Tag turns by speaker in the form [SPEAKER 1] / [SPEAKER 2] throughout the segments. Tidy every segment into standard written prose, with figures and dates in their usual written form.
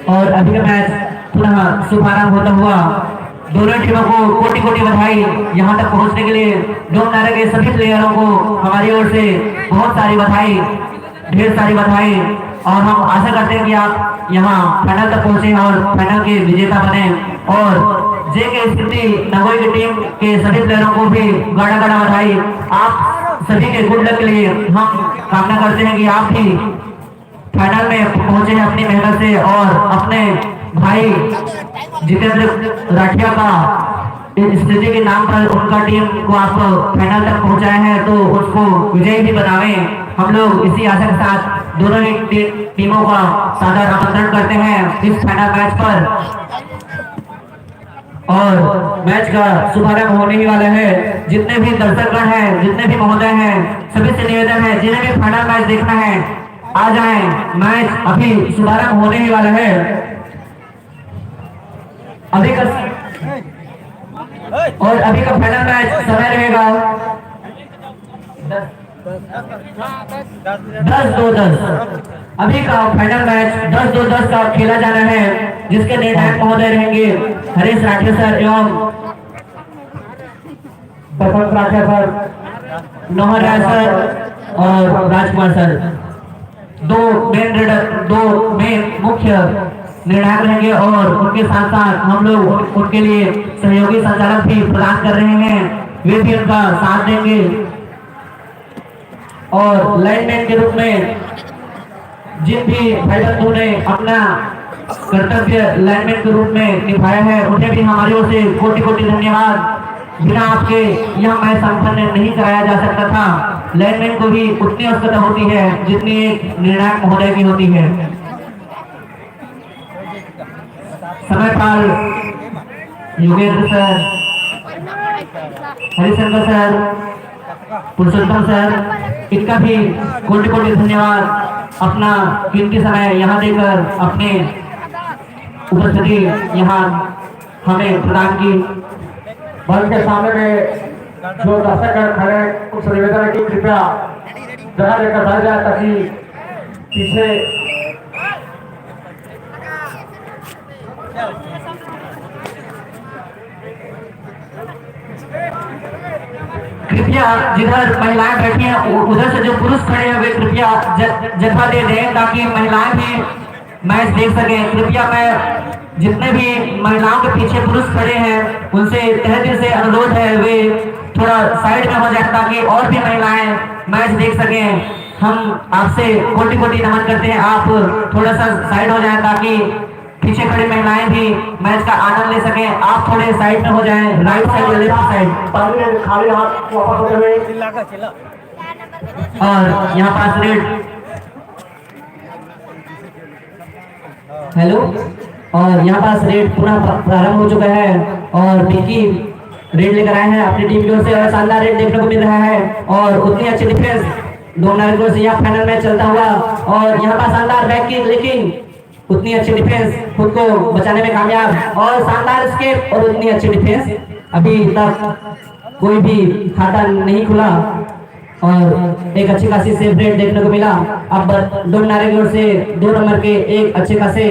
[SPEAKER 1] और अभी का मैच पुनः शुभारंभ होता हुआ दोनों टीमों को कोटि कोटि बधाई। यहाँ तक पहुँचने के लिए डोम नारे के सभी प्लेयरों को हमारी ओर से बहुत सारी बधाई, ढेर सारी बधाई। और हम आशा करते हैं कि आप यहाँ फाइनल तक पहुँचे और फाइनल के विजेता बने। और जेके स्थिति नगोई की टीम के सभी प्लेयरों को भी गाढ़ा गाढ़ा बधाई। आप सभी के गुड लक के लिए हम कामना करते हैं कि आप भी फाइनल में पहुंचे हैं अपनी मेहनत से और अपने भाई जितेंद्र राठिया का स्थिति के नाम पर उनका टीम को आप फाइनल तक पहुंचाए हैं, तो उसको विजयी भी बनावे। हम लोग इसी आशा के साथ दोनों ही टीमों का सादर आमंत्रण करते हैं इस फाइनल मैच पर। और मैच का शुभारंभ होने ही वाला है। जितने भी दर्शकगण हैं, जितने भी महोदय हैं, सभी से निवेदन है जिन्हें भी फाइनल मैच देखना है आ जाएं। मैच अभी शुभारंभ होने ही वाला है। अभी का फाइनल मैच समय रहेगा 10-2-10। अभी का फाइनल मैच 10-2-10 का खेला जाना है, जिसके निर्णायक महोदय रहेंगे हरीश राठिया सर एवं प्रथम राठिया सर, नोहर राय सर और राजकुमार सर। दो मेन मुख्य निर्णायक रहेंगे और उनके साथ साथ हम लोग उनके लिए सहयोगी संचालक भी प्रदान कर रहे हैं, वे भी उनका साथ देंगे। और लाइनमैन के रूप में जिन भी भाई बंधु ने अपना कर्तव्य लाइनमैन के रूप में निभाया है, उन्हें भी हमारी ओर से कोटि कोटि धन्यवाद। बिना आपके यह मैच संपन्न नहीं कराया जा सकता था। लाइनमैन को भी उतनी आवश्यकता होती है जितनी एक निर्णायक महोदय की होती है। समयपाल योगेंद्र सर, हरिशंकर सर, पुरुषोत्तम सर, इनका भी कोटि कोटि धन्यवाद। अपना कीमती समय यहाँ देकर अपने उपस्थिति यहाँ हमें प्रदान की।
[SPEAKER 2] बल के सामने में जो दर्शक खड़े उस निवेदन है कि कृपया जगह लेकर बैठ जाए ताकि पीछे
[SPEAKER 1] कृपया जिधर महिलाएं बैठी हैं उधर से जो पुरुष खड़े हैं वे कृपया जगह दे दें ताकि महिलाएं भी मैच देख सकें। कृपया मैं जितने भी महिलाओं के पीछे पुरुष खड़े हैं उनसे तहे दिल से अनुरोध है वे थोड़ा साइड में हो जाए ताकि और भी महिलाएं मैच देख सकें। हम आपसे कोटि कोटि नमन करते हैं, आप थोड़ा सा साइड हो जाएं ताकि पीछे खड़ी महिलाएं भी मैच का आनंद ले सकें। आप थोड़े साइड में हो जाएं, राइट साइड या लेफ्ट साइड।
[SPEAKER 2] खाली हाथ वापस होते हुए
[SPEAKER 1] और यहाँ पास रेड हेलो और यहाँ पास रेड पुनः प्रारंभ हो चुका है और पिंकी रेड लेकर आए हैं अपनी टीम की ओर से और शानदार रेड देखने को मिल रहा है। और उतनी अच्छी डिफेंस दोनों की ओर से यहाँ फाइनल मैच चलता हुआ और यहाँ पास शानदार बैक किक, लेकिन उतनी अच्छी डिफेंस खुद को बचाने में कामयाब और शानदार स्केप और उतनी अच्छी डिफेंस। अभी तक कोई भी खाता नहीं खुला और एक अच्छी खासी सेफ रेड देखने को मिला। अब डोम नारे की ओर से 2 नंबर के एक अच्छे खासे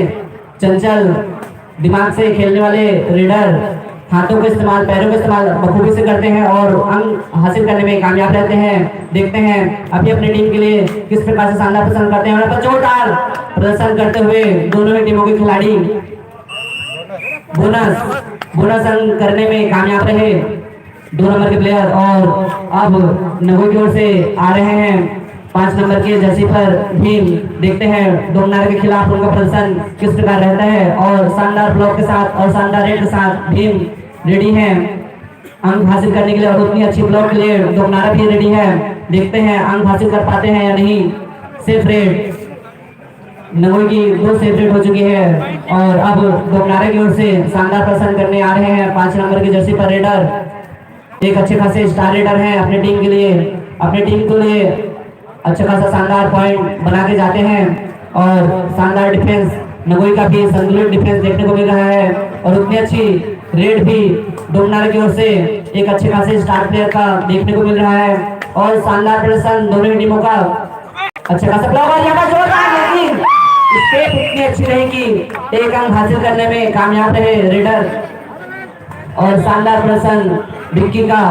[SPEAKER 1] चंचल दिमाग से खेलने वाले रेडर हाथों का इस्तेमाल, पैरों का इस्तेमाल बखूबी से करते हैं और अंक हासिल करने में कामयाब रहते हैं। देखते हैं अभी अपनी टीम के लिए किस प्रकार से शानदार प्रदर्शन करते हैं और जोरदार प्रदर्शन करते हुए दोनों ही टीमों के खिलाड़ी बोनस अंक करने में कामयाब रहे 2 नंबर के प्लेयर। और अब नगोई की ओर से आ रहे हैं 5 नंबर के जर्सी पर भीम। देखते हैं डोम नारे के खिलाफ उनका प्रदर्शन किस प्रकार रहता है और शानदार ब्लॉक के साथ और शानदार रेड के साथ भीम रेडी हैं अंक हासिल करने के लिए और उतनी अच्छी ब्लॉक के लिए डोम नारा भी रेडी है। देखते हैं अंक हासिल कर पाते हैं या नहीं। सेफ रेड नगोई की 2 सेफ रेड हो चुकी है और अब डोम नारे की ओर से शानदार प्रदर्शन करने आ रहे हैं 5 नंबर की जर्सी पर रेडर। एक अच्छे खासे स्टार रेडर हैं अपनी टीम के लिए, अपनी टीम के लिए अच्छा खासा शानदार पॉइंट बना के जाते हैं और शानदार डिफेंस नगोई का भी संतुलित डिफेंस देखने को मिल रहा है और उतनी अच्छी रेड भी डोम नारे की ओर से एक अच्छे खासे स्टार प्लेयर का देखने को मिल रहा है और शानदार प्रदर्शन दोनों टीमों का। अच्छा खासा ब्लॉक और यहाँ पर जोरदार स्टेप इतनी अच्छी रही कि एक अंक हासिल करने में कामयाब रहे रेडर। और शानदार प्रदर्शन विक्की का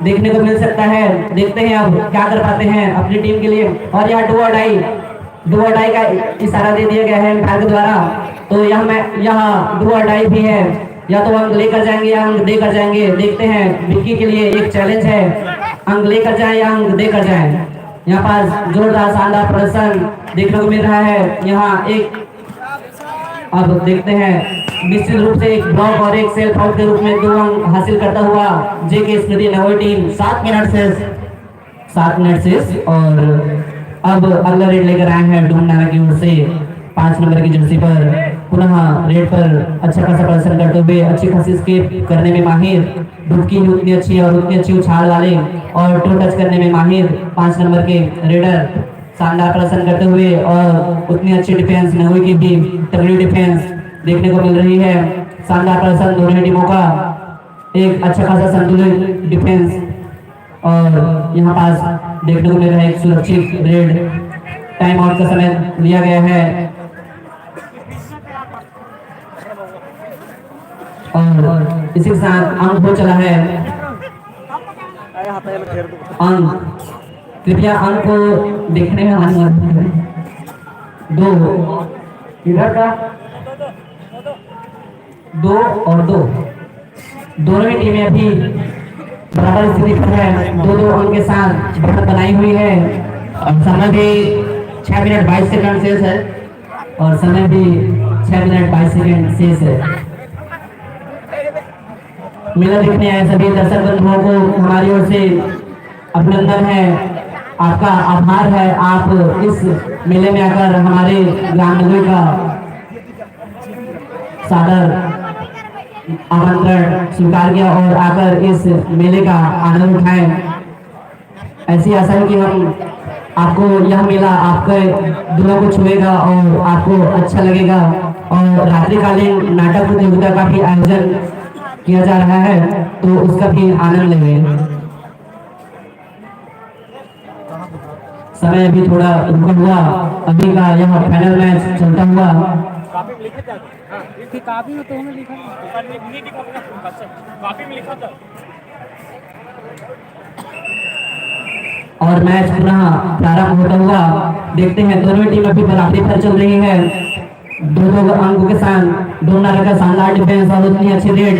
[SPEAKER 1] देखने को मिल सकता है। देखते हैं अब क्या कर पाते हैं अपनी टीम के लिए। और यहाँ डू और डाई का इशारा दे दिया गया है अंपायर के द्वारा। तो यहाँ डू और डाई भी है, या तो अंक लेकर जाएंगे या अंक देकर जाएंगे। देखते हैं विक्की के लिए एक चैलेंज है, अंक लेकर जाए या अंक देकर जाए। यहाँ पास जोरदार शानदार प्रदर्शन देखने को मिल रहा है। यहाँ एक अब देखते हैं निश्चित रूप से एक ब्लॉक और एक सेल्फ आउट के रूप में 2 अंक हासिल करता हुआ जेके स्मृति नवोई टीम 7 मिनट से। और अब अगला रेड लेकर आए हैं डूमनारा की ओर से 5 नंबर की जर्सी पर पुनः रेड पर अच्छा खासा प्रदर्शन करते हुए अच्छी खासी स्केप करने में माहिर, डुबकी उतनी अच्छी और उतनी अच्छी उछाल वाले और टो टच करने में माहिर 5 नंबर के रेडर शानदार प्रदर्शन करते हुए और उतनी अच्छी डिफेंस नवोई की भी तगड़ी डिफेंस देखने को मिल रही है। शानदार प्रदर्शन दोनों टीमों का, एक अच्छा खासा संतुलित डिफेंस और यहाँ पास देखने को मिल रहा है एक सुरक्षित रेड। टाइम आउट का समय लिया गया है और इसी के साथ अंक हो चला है। अंक कृपया अंक को देखने में हमारी मदद करें। 2 इधर का 2 और 2 दोनों ही टीमें अभी बराबर स्थिति पर है, 2-2 अंक के साथ बढ़त बनाई हुई है। और समय भी 6 मिनट 22 सेकंड शेष है और समय भी 6 मिनट 22 सेकंड शेष है। मेला देखने आए सभी दर्शक बंधुओं को हमारी ओर से अभिनंदन है, आपका आभार है। आप इस मेले में आकर हमारे ग्राम नगरी का सादर आमंत्रण स्वीकार किया और आकर इस मेले का आनंद उठाएं। ऐसी आशा है कि हम आपको यह मेला आपके दिलों को छुएगा और आपको अच्छा लगेगा। और रात्रिकालीन नाटक प्रतियोगिता का भी आयोजन किया जा रहा है, तो उसका भी आनंद लेंगे। समय अभी थोड़ा रुका हुआ, अभी का यह फाइनल मैच चलता हुआ।
[SPEAKER 3] काफी में तो हमें लिखा काफी में लिखा था।
[SPEAKER 1] और मैच पुनः प्रारंभ होता हुआ देखते हैं दोनों टीम अभी बराबरी पर चल रही है। 2-2 अंकों के साथ डूमनारा का शानदार डिफेंस और उतनी अच्छी रेड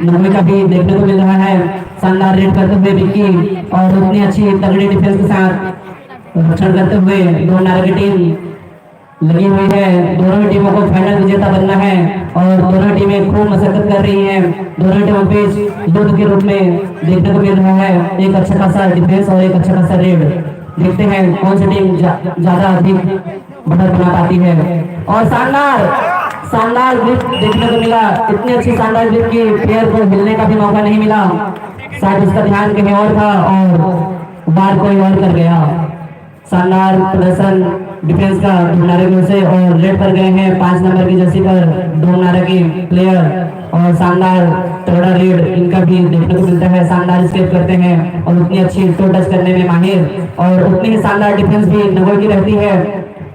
[SPEAKER 1] नवमी का भी देखने को मिल रहा है। शानदार रेड करते हुए विक्की और उतनी अच्छी तगड़ी डिफेंस के साथ रक्षण करते हुए डूमनारा की टीम लगी हुई है। दोनों टीमों को फाइनल विजेता बनना है और दोनों टीमें खूब मशक्कत कर रही हैं। दोनों टीमों के बीच युद्ध के रूप में देखने को मिल रहा है एक अच्छा खासा डिफेंस और एक अच्छा खासा रेड। देखते हैं कौन सी टीम ज्यादा अधिक बढ़त बना पाती है। और शानदार ग्रिप देखने को मिला, इतनी अच्छी शानदार ग्रिप की प्लेयर को हिलने का भी मौका नहीं मिला, शायद उसका ध्यान कहीं और था और बार कोई और कर गया। शानदार प्रदर्शन डिफेंस का डूमनारा की ओर से और रेड पर गए हैं 5 नंबर की जर्सी पर डूमनारा के प्लेयर और शानदार तगड़ा रेड इनका भी देखने को मिलता है। शानदार स्केप करते हैं और उतनी अच्छी टो टच करने में माहिर और उतनी ही शानदार डिफेंस भी नगोई की रहती है।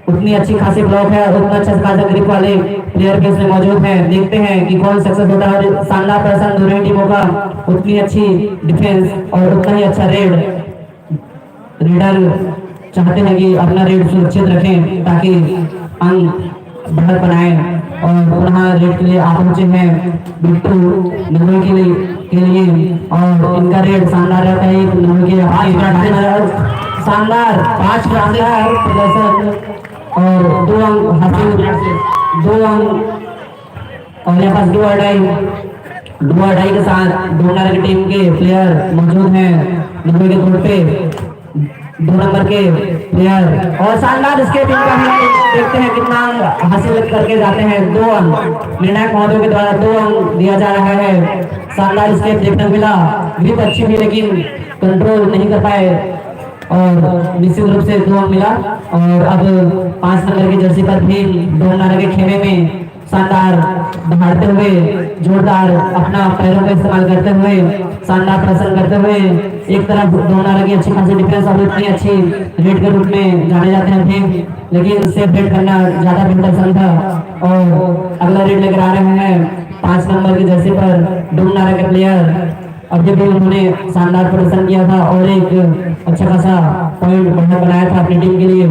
[SPEAKER 1] उतनी अच्छी खासी ब्लॉक है और उतना अच्छा खासा ग्रिप वाले प्लेयर भी इसमें मौजूद हैं। देखते हैं कि कौन सक्सेस होता है। शानदार प्रदर्शन दोनों टीमों का, उतनी अच्छी डिफेंस और उतना ही अच्छा रेड। रेडर चाहते हैं कि अपना रेड सुरक्षित रखें ताकि अंक बढ़त बनाएं और पुनः रेड के लिए आप पहुंचे हैं बिट्टू नगरों के लिए और इनका रेड शानदार रहता है। नगरों के शानदार 5 प्रदर्शन और 2 अंक हासिल, 2 अंक और यहाँ पास डू और डाई के साथ डूमनारा की टीम के प्लेयर मौजूद हैं नगरों के तौर पे। 2 नंबर के प्लेयर और शानदार स्केप इनका भी देखते हैं कितना अंक हासिल करके जाते हैं। 2 अंक निर्णायक महोदय के द्वारा 2 अंक दिया जा रहा है। शानदार स्केप देखने को मिला, ग्रिप अच्छी भी लेकिन कंट्रोल नहीं कर पाए और निश्चित रूप से 2 अंक मिला। और अब 5 नंबर की जर्सी पर भी डूमनारा के खेमे में शानदार दहाड़ते हुए जोरदार अपना पैरों का इस्तेमाल करते हुए शानदार प्रदर्शन करते हुए एक तरफ दोनों की अच्छी खासी डिफेंस और इतनी अच्छी रेड के रूप में जाने जाते हैं टीम, लेकिन सेफ रेड करना ज्यादा बेहतर समझा और अगला रेड लेकर आ रहे हैं 5 नंबर की जर्सी पर डूमनारा के प्लेयर। अभी भी उन्होंने शानदार प्रदर्शन किया था और एक अच्छा खासा पॉइंट बनाया था अपनी टीम के लिए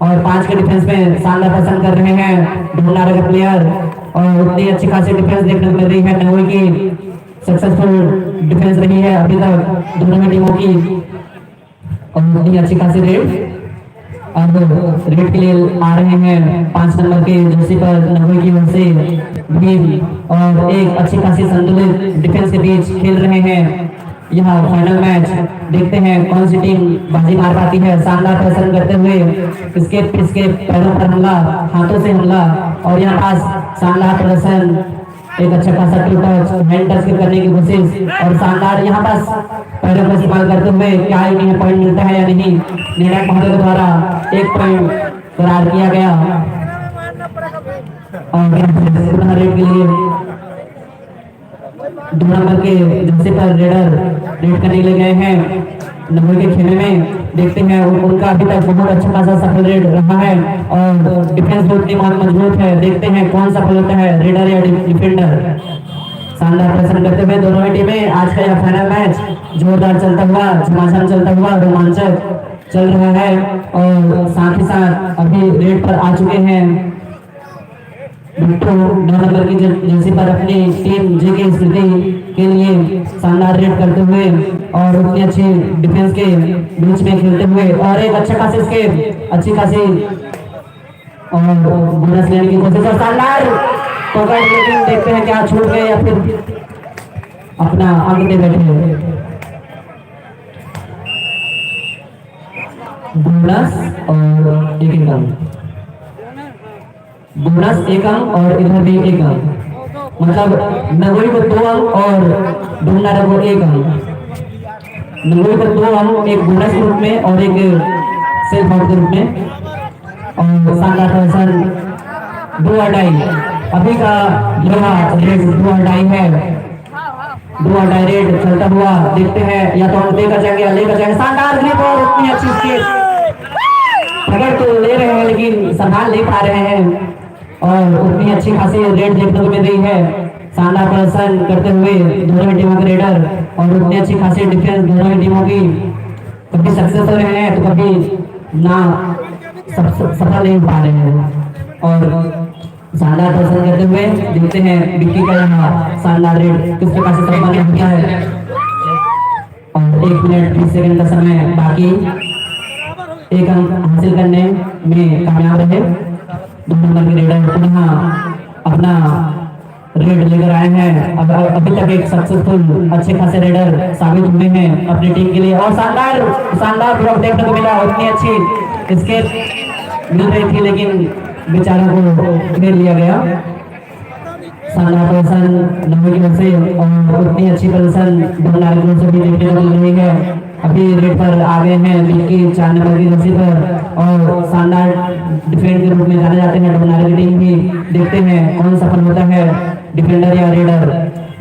[SPEAKER 1] और 5 के डिफेंस में शानदार प्रदर्शन कर रहे हैं डूमनारा के प्लेयर और उतनी अच्छी खासी डिफेंस देखने को मिल रही है। नवोई की सक्सेसफुल डिफेंस रही है अभी तक दोनों ही टीमों की और उतनी अच्छी खासी रेड। अब रेड के लिए आ रहे हैं 5 नंबर के जर्सी पर नवोई की ओर से भीम और एक अच्छी खासी संतुलित डिफेंस के बीच खेल रहे हैं यह फाइनल मैच। देखते हैं कौन सी टीम बाजी मार पाती है। शानदार प्रदर्शन करते हुए इसके पैरों पर हमला, हाथों से हमला और यहाँ पास शानदार प्रदर्शन, एक अच्छा खासा टू टच हैंड टच करने की कोशिश और शानदार यहाँ पास पैरों का इस्तेमाल करते हुए क्या इन्हें पॉइंट मिलता है या नहीं। निर्णायक महोदय के द्वारा 1 पॉइंट करार किया गया और रेड के लिए 2 नंबर के जर्सी पर रेड करने ले गए हैं नंबर के खेमे में। देखते हैं उनका अभी तक बहुत अच्छा खासा सफल रेड रहा है और डिफेंस बहुत मजबूत है। देखते हैं कौन सफल होता है, रेडर या डिफेंडर। शानदार प्रदर्शन करते हुए दोनों ही टीमें आज का यह फाइनल मैच जोरदार चलता हुआ, झमाझम चलता हुआ, रोमांचक चल रहा है और साथ ही साथ अभी रेड पर आ चुके हैं बिट्टू 9 नंबर की जर्सी पर अपनी टीम जी के स्मृति के लिए शानदार रेड करते हुए और उतनी अच्छी डिफेंस के बीच में खेलते हुए और एक अच्छा खासी अच्छी खासी और बोनस लेने की कोशिश और शानदार पकड़, लेकिन देखते हैं क्या छूट गए या फिर अपना अंक दे बैठे। बोनस और एक अंक, बोनस 1 अंक और इधर भी 1 अंक, मतलब नगोई को 2 अंक और डूमनारा को 1 अंक। नगोई को 2 अंक एक बोनस के रूप में और एक सेल्फ आउट के रूप में और शानदार प्रदर्शन 2 अढ़ाई अभी का रेड 2 अढ़ाई है। 2 अढ़ाई रेड चलता हुआ देखते हैं या तो हम लेकर जाएंगे शानदार ग्रिप और उतनी अच्छी स्किल पकड़ तो ले रहे हैं लेकिन संभाल नहीं पा रहे हैं और उतनी अच्छी खासी रेड देखने को मिल रही है। शानदार प्रदर्शन करते हुए दोनों टीमों के रेडर और उतनी अच्छी खासी डिफेंस दोनों टीमों की कभी सक्सेस हो रहे हैं तो कभी ना सफल नहीं पा रहे हैं और शानदार प्रदर्शन करते हुए देखते हैं विक्की का यहाँ शानदार रेड किस प्रकार से सम्मानित होता है और 1 मिनट 20 सेकंड का समय बाकी 1 अंक हासिल करने में कामयाब रहे। 2 नंबर के रेडर पुनः अपना रेड लेकर आए हैं। अब अभी तक एक सक्सेसफुल अच्छे खासे रेडर साबित हुए हैं अपनी टीम के लिए और शानदार ब्लॉक देखने को मिला। उतनी अच्छी स्केप मिल रही थी लेकिन बेचारों को घेर लिया गया। शानदार प्रदर्शन नंबर की ओर से और उतनी अच्छी प्रदर्शन डूमनारा की ओर से भी देखने को मिल रही है। अभी रेड पर आ गए हैं बिल्की 4 नंबर की जर्सी पर और शानदार डिफेंड के रूप में जाने जाते हैं डूमनारा की टीम भी। देखते हैं कौन सफल होता है, डिफेंडर या रेडर।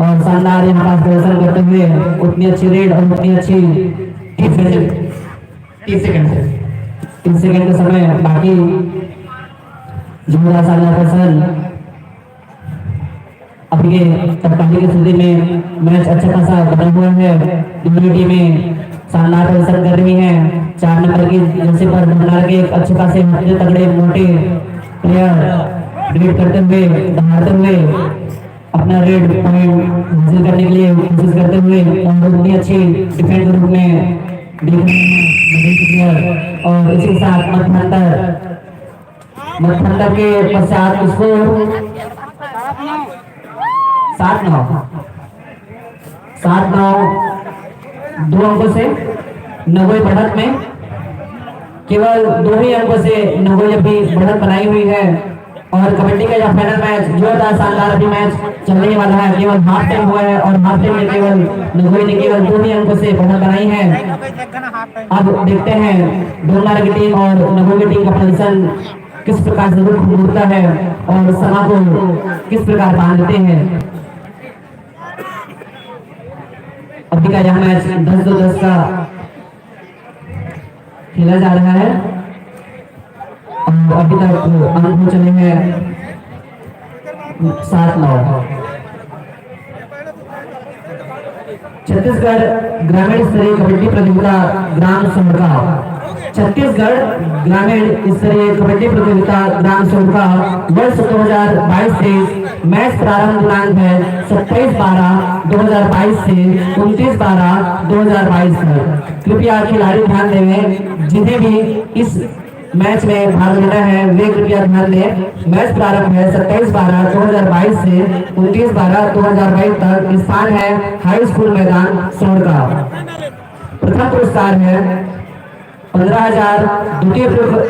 [SPEAKER 1] और शानदार यहाँ पास प्रदर्शन करते हुए उतनी अच्छी रेड और उतनी अच्छी 30 सेकंड का समय बाकी। जोरदार शानदार प्रदर्शन अभी के कप्तानी की स्थिति में मैच अच्छा खासा बदल हुआ है। दोनों टीमें शानदार प्रदर्शन कर रही हैं। 4 नंबर की जर्सी पर डूमनारा के एक अच्छे खासे तगड़े मोटे प्लेयर रेड करते हुए दहाड़ते हुए अपना रेड पॉइंट हासिल करने के लिए कोशिश करते हुए और उतनी अच्छी डिफेंस के रूप में देख रहे हैं और इसी के साथ मध्यांतर के पश्चात इसको 7-9 2 अंकों से नगोई बढ़त में केवल 2 ही अंकों से नगोई अभी बढ़त बनाई हुई है। और कबड्डी का यह फाइनल मैच जोरदार शानदार अभी मैच चलने वाला है। केवल हाफ टाइम हुआ है और हाफ टाइम में केवल नगोई ने केवल 2 ही अंकों से बढ़त बनाई है। अब देखते हैं डूमनारा की टीम और नगोई की टीम का प्रदर्शन किस प्रकार से रुख मुड़ता है। और समा को किस प्रकार बांधते हैं। अभी का यह मैच 10-10 का खेला जा रहा है और अभी तक अंक हो चले हैं 7-9। छत्तीसगढ़ ग्रामीण स्तरीय कबड्डी प्रतियोगिता ग्राम सोनका। छत्तीसगढ़ ग्रामीण स्तरीय कबड्डी प्रतियोगिता ग्राम सोनका वर्ष 2022-23 मैच प्रारंभ दिनांक है 27/12/2022 से 29/12/2022 तक। कृपया खिलाड़ी ध्यान दें, जिन्हें भी इस मैच में भाग लेना है वे कृपया ध्यान दें। मैच प्रारंभ है 27/12/2022 से 29/12/2022 तक। स्थान है हाई स्कूल मैदान सोनका। प्रथम पुरस्कार है 15,000, द्वितीय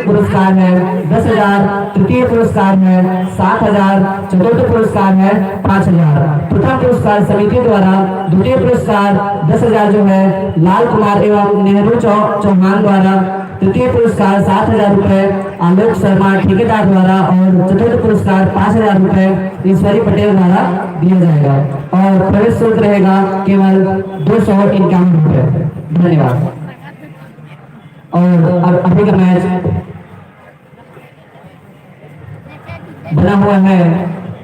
[SPEAKER 1] पुरस्कार है 10,000, तृतीय पुरस्कार है 7,000, चतुर्थ पुरस्कार है 5,000। प्रथम पुरस्कार समिति द्वारा, द्वितीय पुरस्कार 10,000 जो है लाल कुमार एवं नेहरू चौहान द्वारा, तृतीय पुरस्कार 7,000 रुपए आलोक शर्मा ठेकेदार द्वारा और चतुर्थ पुरस्कार 5,000 रुपए ईश्वरी पटेल द्वारा दिया जाएगा और प्रवेश शुल्क रहेगा केवल 251 रुपए। धन्यवाद। और अभी का मैच बना हुआ है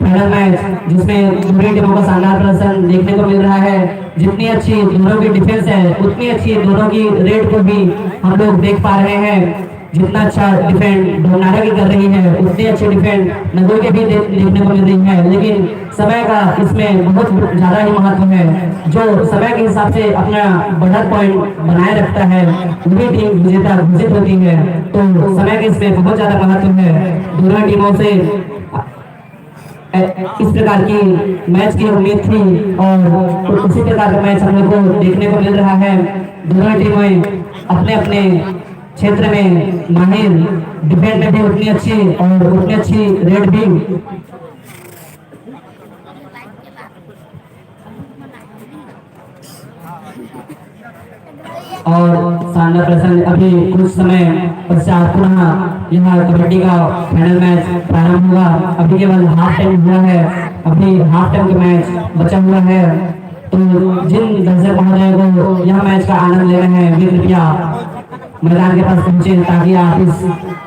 [SPEAKER 1] फाइनल मैच, जिसमें दोनों टीमों का शानदार प्रदर्शन देखने को मिल रहा है। जितनी अच्छी दोनों की डिफेंस है उतनी अच्छी दोनों की रेड को भी हम लोग देख पा रहे हैं। जितना अच्छा डिफेंड ढोनारा की कर रही है उतनी अच्छी डिफेंड नगोई के भी देखने को मिल रही है। लेकिन समय का इसमें बहुत ज़्यादा ही महत्व है। जो समय के हिसाब से अपना बढ़त पॉइंट बनाए रखता है वही टीम विजेता घोषित होती है। तो समय के इसमें बहुत ज़्यादा महत्व है। दोनों टीमों से इस प्रकार की मैच की उम्मीद थी और उसी प्रकार का मैच हम लोग को देखने को मिल रहा है। दोनों टीमें अपने अपने क्षेत्र में माहिर, डिफेंस में भी उतनी अच्छी और उतनी अच्छी रेड भी। और शानदार प्रदर्शन। अभी कुछ समय पश्चात पुनः यह कबड्डी का फाइनल मैच प्रारंभ हुआ। अभी केवल हाफ टाइम हुआ है, अभी हाफ टाइम का मैच बचा हुआ है। तो जिन दर्शक महोदयों को यह मैच का आनंद ले रहे हैं वे कृपया मैदान के पास पहुंचे ताकि आप इस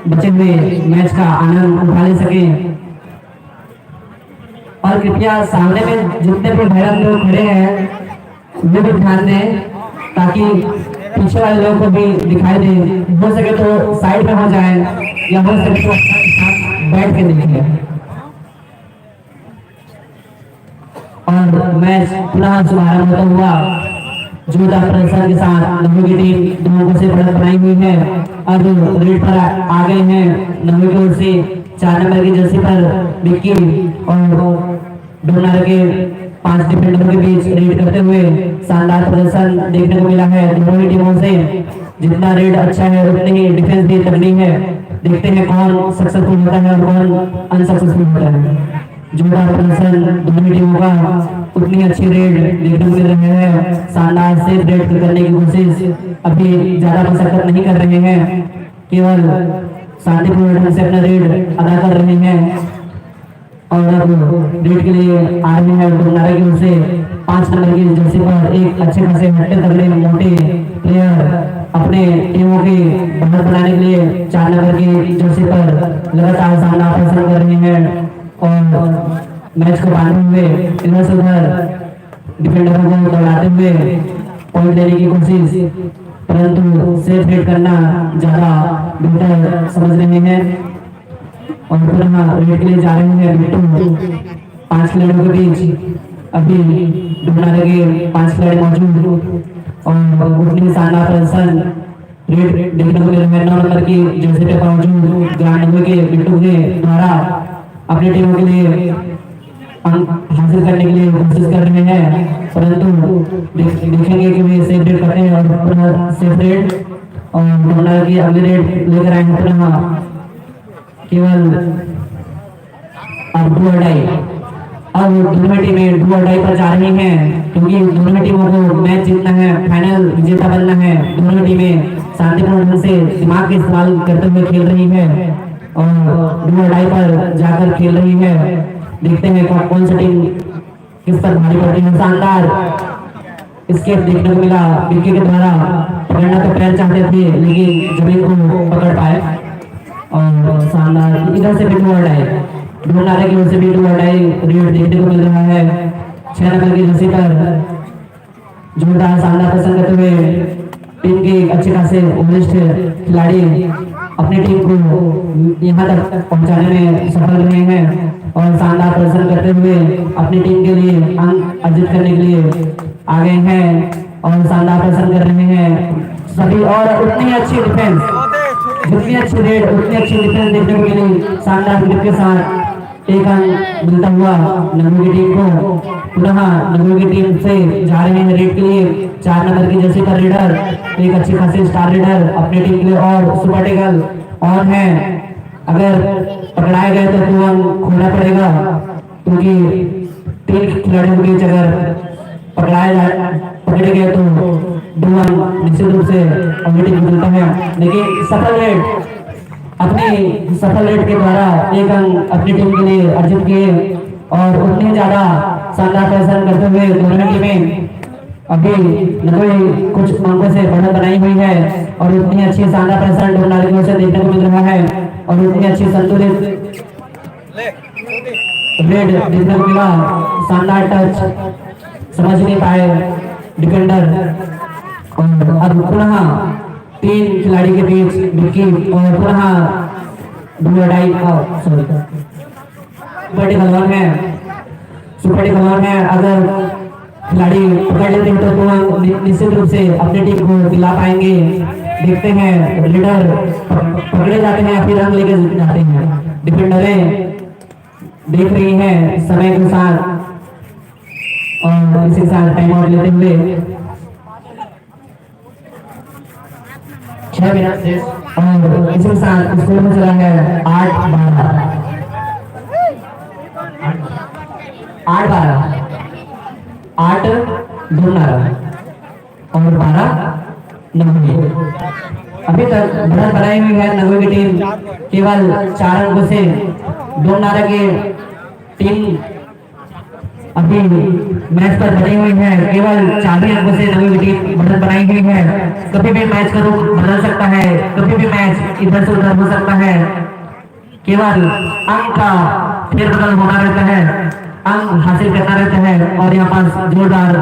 [SPEAKER 1] बचे हुए मैच का आनंद उठा ले सकें। और कृपया सामने में जितने भी भैरव लोग खड़े हैं वे भी ध्यान दें ताकि पीछे वाले लोगों को भी दिखाई दे। हो सके तो साइड में हो जाए या हो सके तो बैठ के देखें। और मैच पुनः शुभारंभ होता हुआ जोरदार प्रदर्शन के साथ नंबर की टीम दोनों से बढ़त बनाई हुई है। अब रेड पर आ गए हैं नंबर की ओर से 4 नंबर की जर्सी पर विक्की और डोनार के 5 डिफेंडरों के बीच रेड करते हुए शानदार प्रदर्शन देखने को मिला है दोनों ही टीमों से। जितना रेड अच्छा है उतनी ही डिफेंस भी तगड़ी है। देखते हैं कौन सक्सेसफुल होता है और कौन अनसक्सेसफुल होता है। जोरदार प्रदर्शन दोनों टीमों का, उतनी अच्छी रेड देखने को मिल रहे हैं। शानदार से रेड करने की कोशिश, अभी ज्यादा मशक्कत नहीं कर रहे हैं, केवल शांतिपूर्ण ढंग से अपना रेड अदा कर रहे हैं। और अब रेड के लिए आ रहे हैं डोनारा की ओर से 5 नंबर की जर्सी पर एक अच्छे खासे हट्टे तगड़े मोटे प्लेयर अपने टीमों की बढ़त बनाने के लिए 4 नंबर की जर्सी पर लगातार शानदार प्रदर्शन कर रहे हैं और मैच को बांधे हुए इधर से उधर डिफेंडरों को दौड़ाते हुए पॉइंट लेने की कोशिश, परंतु सेफ रेड करना ज्यादा बेहतर समझ रहे हैं। और पुनः रेड के लिए जा रहे हैं बिट्टू 5 खिलाड़ियों के बीच। अभी डोनारा के 5 खिलाड़ी मौजूद और उतनी शानदार प्रदर्शन रेड देखने को मिल रहा है। 9 नंबर की जर्सी पे मौजूद ग्रांड के बिट्टू के द्वारा अपनी टीमों के लिए अंक हासिल करने के लिए कोशिश कर रहे हैं, परंतु देखेंगे कि वे सेफ रेड करते हैं और पुनः सेफ रेड और डोनारा की अगली रेड लेकर आए हैं। पुनः केवल अब डू और डाई, अब दोनों टीमें डू और डाई पर जा रही हैं क्योंकि दोनों टीमों को मैच जीतना है, फाइनल विजेता बनना है। दोनों टीमें शांतिपूर्ण ढंग से दिमाग का इस्तेमाल करते हुए खेल रही है। और डू और डाई पर जाकर खेल रही है। देखते हैं कौन सी टीम किस पर भारी पड़ती है। शानदार स्केप देखने को मिला विक्की के द्वारा। पकड़ना तो पैर चाहते थे लेकिन जमीन को पकड़ पाए। और शानदार इधर से भी डू और डाई, डू नारे की ओर से भी डू और डाई रेड देखने को मिल रहा है। 6 नंबर की जर्सी पर जोरदार शानदार प्रदर्शन करते हुए टीम के अच्छे खासे वरिष्ठ खिलाड़ी अपनी टीम को यहाँ तक पहुँचाने में सफल रहे हैं और शानदार प्रदर्शन करते हुए अपनी टीम के लिए अंक अर्जित करने के लिए आगे हैं और शानदार प्रदर्शन कर रहे हैं सभी। और उतनी अच्छी डिफेंस, जितनी अच्छी रेड उतनी अच्छी डिफेंस देखने को मिली। शानदार ग्रिप के साथ एक अंक मिलता हुआ नंगू की टीम को। पुनः नंगू की टीम से जा रहे हैं रेड के लिए 4 नंबर की जर्सी पर रीडर, एक अच्छी खासी स्टार रीडर अपनी टीम के लिए और सुपर टेगल और हैं। अगर पकड़ाए गए तो तुरंत खोना पड़ेगा क्योंकि 3 खिलाड़ियों के बीच अगर पकड़े गए तो दुआन निश्चित रूप से टीम मिलता है। लेकिन सफल रेड के द्वारा एक अंक अपनी टीम के लिए अर्जित किए और उतनी ज्यादा शानदार प्रदर्शन करते हुए दोनों टीमें अभी कुछ अंकों से बढ़त बनाई हुई है और उतनी अच्छी शानदार प्रदर्शन दोनों नारियों से देखने को मिल रहा है और उतनी अच्छी संतुलित रेड देखने को मिला। शानदार टच समझ नहीं पाए डिफेंडर और अब पुनः 3 खिलाड़ी के बीच विक्की और पुनः डुआडाई सुपर खिलवाड़ है। अगर खिलाड़ी पकड़ लेते हैं तो निश्चित रूप से अपनी टीम को दिला पाएंगे। देखते हैं लीडर पकड़े जाते हैं फिर रंग लेके जाते हैं। डिफेंडरें देख रही हैं समय के साथ और इसी साथ टाइम आउट लेते हुए 6 मिनट से और इसी साथ स्कोर में चला है 8-12 8 और 12 नंबर। अभी तक बढ़त बनाई हुई है नगो की टीम केवल 4 अंकों से। डोनारा की टीम अभी मैच पर बनी हुई है केवल 4 अंकों से। नगो की टीम बढ़त बनाई हुई है। कभी भी मैच का रुख बदल सकता है, कभी भी मैच इधर से उधर हो सकता है। केवल अंक का फेरबदल होना रहता है, अंक हासिल करना रहता है। और यहाँ पास जोरदार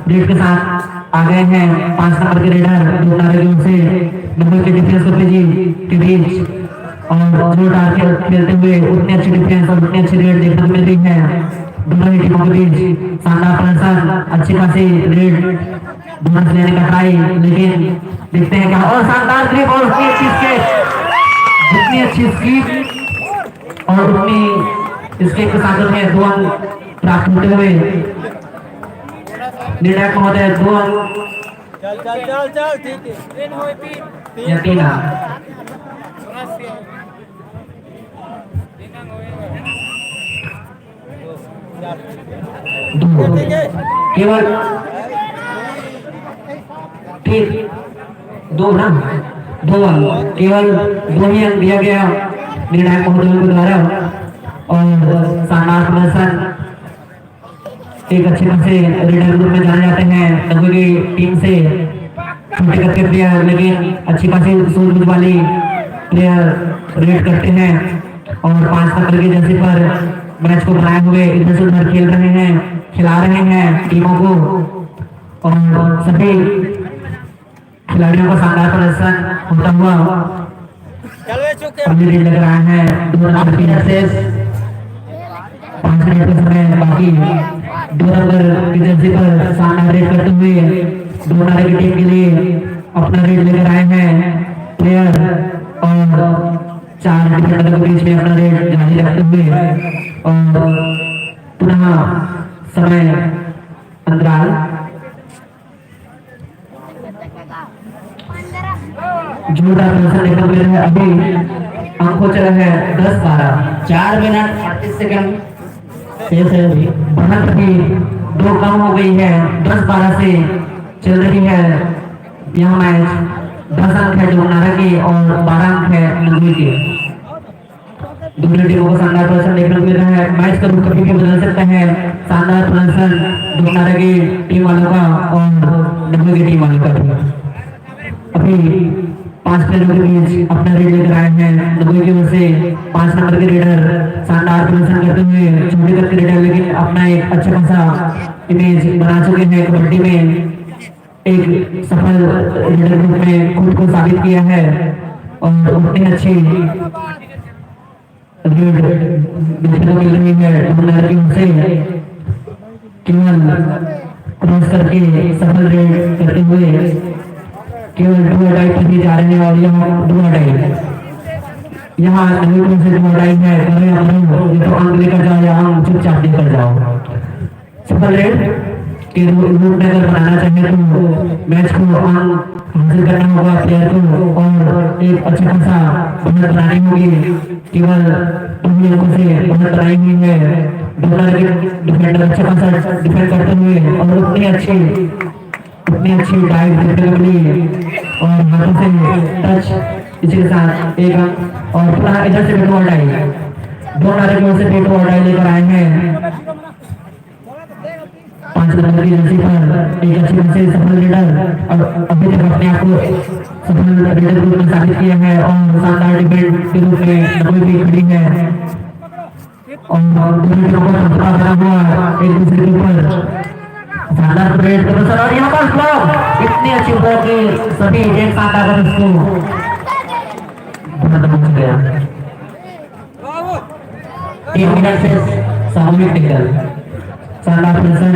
[SPEAKER 1] रेड के साथ आ गए हैं 5 नंबर के रेडर जोरदार से नंबर के डिफेंस के बीच और जोरदार खेलते हुए उतनी अच्छी डिफेंस और उतनी अच्छी रेड देखने को मिल रही है दोनों ही टीमों के बीच। शानदार प्रदर्शन, अच्छी खासी रेड बोनस लेने का ट्राई, लेकिन देखते हैं क्या। और शानदार ग्रिप और उतनी अच्छी स्केप, जितनी अच्छी स्कीप और उतनी स्केप के साथ में 2 अंक प्राप्त होते हुए निर्णायक महोदय 2 अंक
[SPEAKER 3] चल ठीक है
[SPEAKER 1] यकीना केवल ठीक 2 अंक केवल 2 ही अंक दिया गया निर्णायक महोदय के द्वारा। और शानदार प्रदर्शन, एक अच्छे खासे रीडर ग्रुप में जाने जाते हैं नगो की टीम से छोटे करके प्लेयर, लेकिन अच्छी खासी सूझबूझ वाली प्लेयर रेड करते हैं और 5 नंबर की जर्सी पर मैच को बनाए हुए इधर से उधर खेल रहे हैं, खिला रहे हैं टीमों को। और सभी खिलाड़ियों का शानदार प्रदर्शन होता हुआ अभी रेड लग रहा है 2 नंबर की जर्सी। 5 मिनट के समय बाकी 2 नंबर की जर्सी पर शानदार रेड करते हुए 2 नंबर की टीम के लिए अपना रेड लेकर आए हैं प्लेयर और 4 डिफेंडर के बीच में अपना रेड जारी रखते हुए। और पुनः समय अंतराल जोरदार प्रदर्शन देखने को मिल रहा है। अभी अंक चला है 10-12, 4 मिनट 38 सेकंड शेष है। बढ़त भी 2 कम हो गई है, 10-12 से चल रही है यह मैच। 10 अंक है डोनारा की और 12 अंक है नगरी के। दूसरी टीमों को शानदार प्रदर्शन देखने को मिल रहा है। मैच का रुख कभी भी बदल सकता है। शानदार प्रदर्शन डोनारा की टीम वालों का और नब्बे की टीम वालों का भी। अभी 5 प्लेयरों के बीच अपना रीड लेकर आए हैं नब्बे की ओर से 5 नंबर के रीडर शानदार प्रदर्शन करते हुए छोटे करके रीडर, लेकिन अपना एक अच्छा खासा इमेज बना चुके हैं कबड्डी में। एक सफल रीडर ग्रुप में खुद को साबित किया है और उतनी अच्छी रीड देखने को मिल रही है डोनारा की ओर से। केवल क्रॉस करके सफल रीड करते हुए केवल 2 अडाई पर ही जा रहे हैं और यहाँ 2 अडाई यहाँ नहीं से 2 अडाई है। तो अंक लेकर जाओ या अंक चुपचाप लेकर जाओ। सफल रेड के रूप में अगर बनाना चाहिए तो मैच को अंक हासिल करना होगा प्लेयर को और एक अच्छा खासा बढ़त बनानी होगी। केवल 2 अंकों से बढ़त बनाई हुई है। डोनारा के डिफेंडर अच्छा खासा डिफेंड करते हुए और उतनी अच्छी डाइव देखने को मिली और हाथों से टच इसी के साथ एक अंक और पुनः इधर से बेटू अडाई डोनारा की ओर से बेटू अडाई लेकर आए हैं 5 नंबर की जर्सी पर एक अच्छी से सफल लीडर और अभी तक अपने आप को सफल लीडर के रूप में साबित किया है और शानदार डिफेंड के रूप में नब्बे भी खड़ी है और दूसरी टीम को संतरा बना हुआ एक दूसरे के ऊपर शानदार परेड प्रदर्शन और यहाँ पर ब्लॉक इतनी अच्छी ब्लॉक की सभी एक साथ आकर उसको पहुंच गया। 1 मिनट से सामूहिक टिकल शानदार प्रदर्शन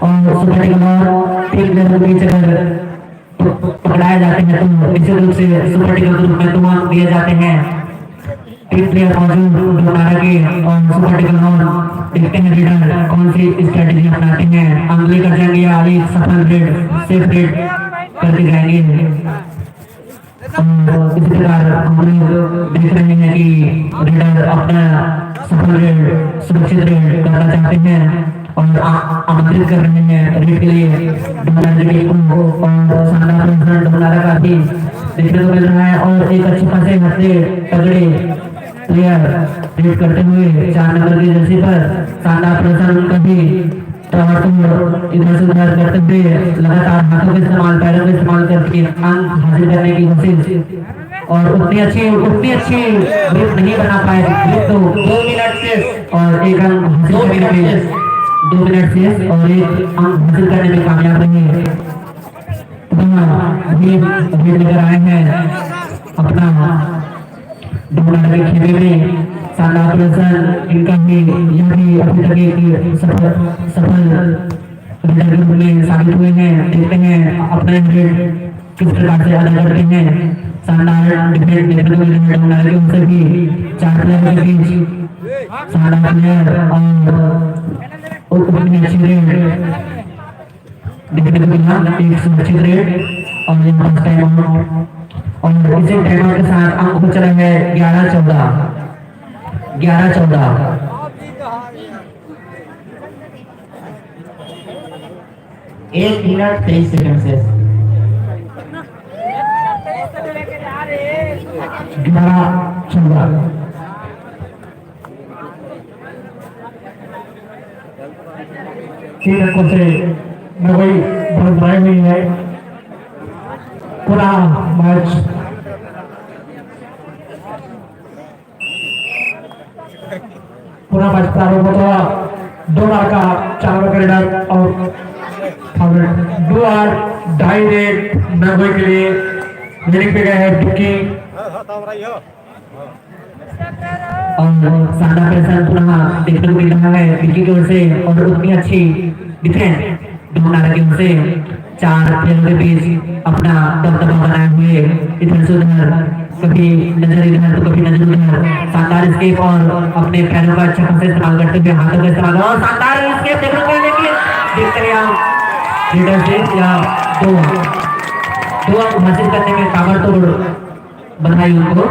[SPEAKER 1] और सुपर टिकल और टीम के बीच अगर पकड़ाए जाते हैं तो निश्चित रूप से सुपर टिकल के रूप में 2 अंक दिए जाते हैं। 3 प्लेयर मौजूद डोनारा के और सुपर टिकल और देखते हैं रीडर कौन सी स्ट्रेटेजी अपनाते हैं। अंक लेकर जाएंगे या एक सफल रेड सेफ रेड करके जाएंगे। इसी प्रकार हम लोग देख रहे हैं कि रीडर अपना सफल रेड सुरक्षित रेड करना चाहते हैं और आमंत्रित कर रहे हैं रेड के लिए डोनारा की टीम को और शानदार प्रदर्शन डोनारा का भी देखने को मिल रहा है और एक अच्छे खासे हंसते तगड़े प्लेयर रेड करते हुए 4 नंबर की जर्सी पर शानदार प्रदर्शन उनका भी इधर से उधर करते हुए लगातार हाथों का इस्तेमाल पैरों का इस्तेमाल करके अंक हासिल करने की कोशिश और उतनी अच्छी ग्रुप नहीं बना पाए। तो 2 मिनट से और एक अंक हासिल करने में 2 मिनट से और एक अंक हासिल करने में कामयाब रहे। अभी लेकर आए हैं अपना डोनारा के खेमे में शानदार प्रदर्शन इनका भी यह भी अभी तक एक सफल लीडर के रूप में साबित हुए हैं। देखते हैं अपने रेड किस प्रकार से अदा करते हैं। शानदार डिफेंस देखने को मिल रही है डोनारा के उनसे भी 4 प्लेयर के बीच शानदार प्लेयर और उतनी अच्छी रेड देखने को मिला एक सुरक्षित रेड और फर्स्ट टाइम और इसी टाइम के साथ अंक को चले हैं 11-14 1 मिनट 23 सेकंड से 11-14 3 अंकों से नब्बे बहुत बड़ी हुई है। पूरा मैच प्रारंभ होता डोनारा का 4 नंबर का लीडर और 2 और 2.5 रेड नब्बे के लिए लिंक पे गए हैं विक्की और शानदार प्रदर्शन पुनः देखने को मिल रहा है विक्की की ओर से और उतनी अच्छी डिफेंस डोनारा की ओर से 4 प्लेयरों के बीच अपना दबदबा बनाए हुए इधर से उधर कभी नजर इधर तो कभी नजर उधर शानदार स्केप और अपने पैरों का अच्छा खासा इस्तेमाल करते हुए हाथों का इस्तेमाल और शानदार स्केप देखने को मिलेगी। देखते हैं आप लीडर से या 2 अंक हासिल करने में ताबड़तोड़ बधाई उनको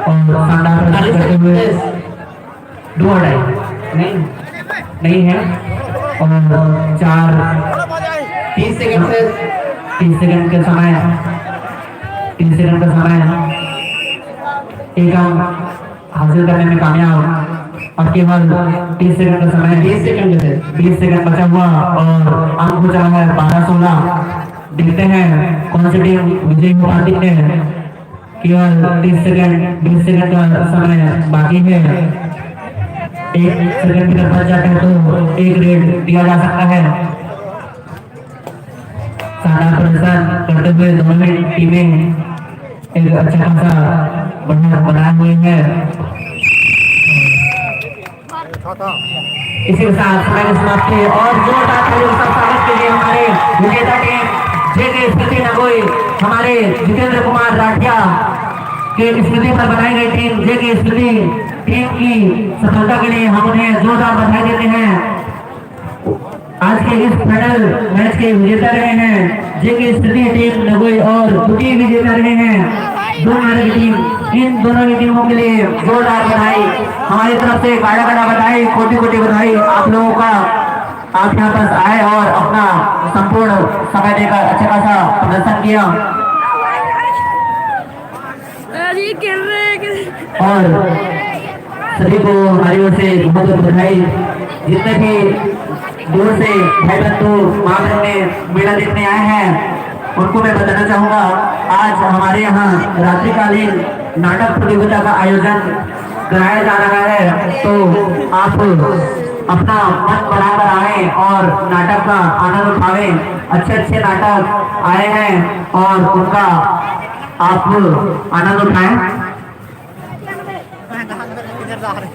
[SPEAKER 1] और शानदार प्रदर्शन करते हुए 2 अढ़ाई नहीं है और 30 सेकंड का समय 3 सेकंड का समय एक अंक हासिल करने में कामयाब। और केवल 30 सेकंड का समय, 20 सेकंड बचा हुआ और अंक हो चला है 12-16। देखते हैं कौन सी टीम विजयी हो पाती है। केवल 30 सेकंड 20 सेकंड का समय बाकी है। 1 सेकंड भी बच जाता है तो 1 रेड दिया जा सकता है। शानदार प्रदर्शन करते हुए दोनों टीमें एक अच्छा खासा बढ़िया बनाए हुए हैं। इसी के साथ समय की समाप्ति और जोरदार तालियों के साथ स्वागत के लिए हमारे विजेता टीम जेके स्मृति नगोई, हमारे जितेंद्र कुमार राठिया के स्मृति पर बनाई गई टीम जेके स्मृति टीम की सफलता के लिए हम उन्हें जोरदार बधाई देते हैं। आज के इस फाइनल मैच के विजेता रहे हैं जेके स्मृति टीम नगोई और दुटी विजेता रहे हैं दोनों की टीम। इन दोनों की टीमों के लिए जोरदार बधाई, हमारी तरफ से गाड़ा गाड़ा बधाई, कोटि कोटि बधाई आप लोगों का। आप यहाँ पर आए और अपना संपूर्ण समय देकर अच्छा खासा प्रदर्शन किया और सभी को हमारी ओर से बहुत बहुत बधाई। जितने भी दूर से भाई बंधु माँ बहन में मेला देखने आए हैं उनको मैं बताना चाहूँगा, आज हमारे यहाँ रात्रिकालीन नाटक प्रतियोगिता का आयोजन कराया जा रहा है। तो आप अपना मन बनाकर आए और नाटक का आनंद उठावें। अच्छे अच्छे नाटक आए हैं और उनका आप आनंद उठाएं।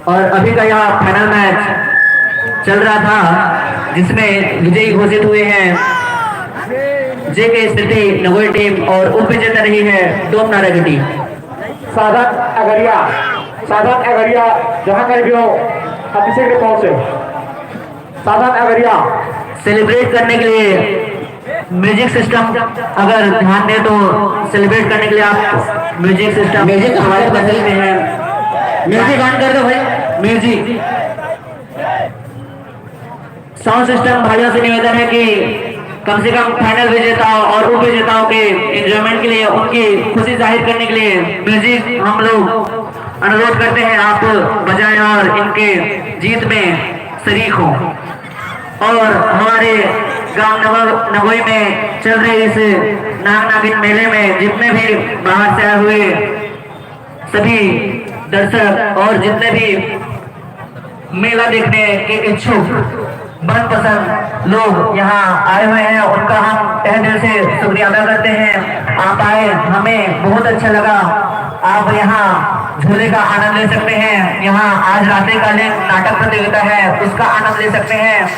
[SPEAKER 1] और अभी का यह फाइनल मैच चल रहा था जिसमें विजयी घोषित हुए हैं जेके स्मृति नगोई टीम और उप विजेता रही है डोमनारा की टीम।
[SPEAKER 2] साधन अगरिया जहाँ कहीं भी हो अतिशय के पहुंचे। साधन अगरिया
[SPEAKER 1] सेलिब्रेट करने के लिए म्यूजिक सिस्टम अगर ध्यान दे तो सेलिब्रेट करने के लिए आप म्यूजिक सिस्टम हमारे बदल में है। म्यूजिक ऑन कर दो भाई। म्यूजिक साउंड सिस्टम भाइयों से निवेदन है कि कम से कम फाइनल विजेताओं और उप विजेताओं के एंजॉयमेंट के लिए, उनकी खुशी जाहिर करने के लिए म्यूजिक हम लोग अनुरोध करते हैं आप बजाएं और इनके जीत में शरीक हो। और हमारे गांव नगोई में चल रहे इस नाग नागिन मेले में जितने भी बाहर से आए हुए सभी दर्शक और जितने भी मेला देखने के इच्छुक मनपसंद लोग यहाँ आए हुए हैं उनका हम तहे दिल से शुक्रिया अदा करते हैं। आप आए, हमें बहुत अच्छा लगा। आप यहाँ झूले का आनंद ले सकते हैं। यहाँ आज रात्रिकालीन नाटक प्रतियोगिता है उसका आनंद ले सकते हैं।